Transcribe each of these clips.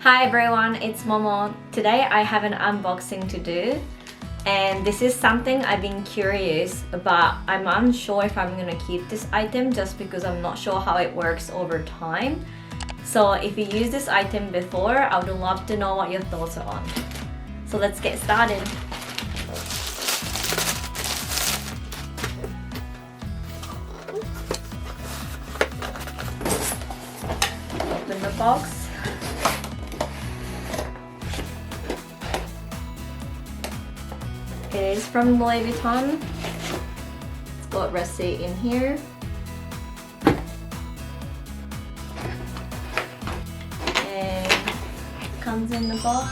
Hi everyone, it's Momo. Today I have an unboxing to do, and this is something I've been curious about. I'm unsure if I'm gonna keep this item just because I'm not sure how it works over time. So if you used this item before, I would love to know what your thoughts are on. So let's get started. Open the box. It is from Louis Vuitton. It's got receipt in here. And it comes in the box.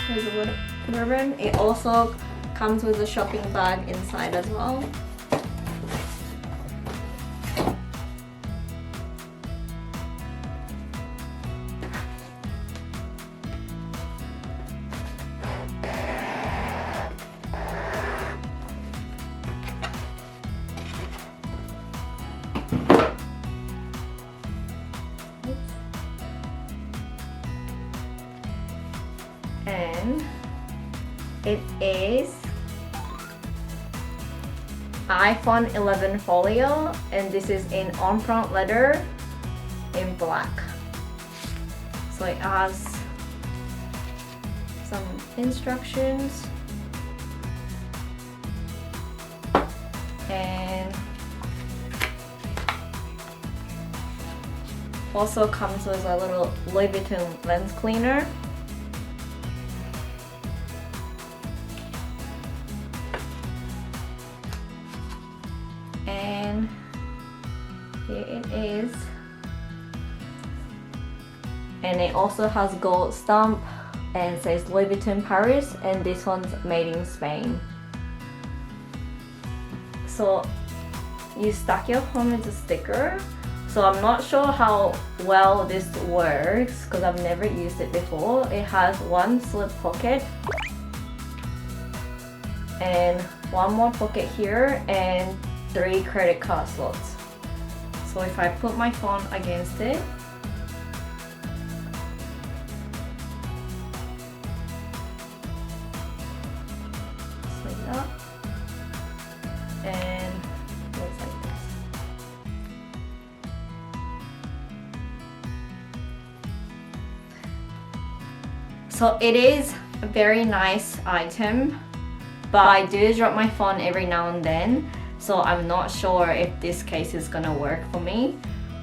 There's a little ribbon. It also comes with a shopping bag inside as well. And it is iPhone 11 Folio, and this is in on-front leather in black. So it has some instructions and also comes with a little Louis Vuitton lens cleaner. And here it is, and it also has gold stamp and says Louis Vuitton Paris, and this one's made in Spain. So you stack your phone with a sticker. So I'm not sure how well this works because I've never used it before. It has one slip pocket and one more pocket here and 3 credit card slots. So if I put my phone against it, just like that, and looks like this. So it is a very nice item, but I do drop my phone every now and then. So I'm not sure if this case is gonna work for me.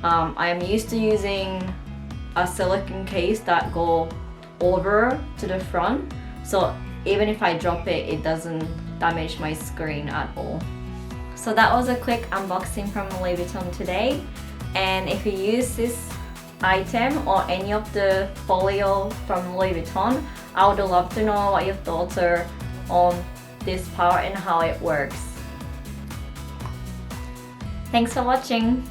I am used to using a silicone case that go over to the front. So even if I drop it, it doesn't damage my screen at all. So that was a quick unboxing from Louis Vuitton today. And if you use this item or any of the folio from Louis Vuitton, I would love to know what your thoughts are on this part and how it works. Thanks for watching.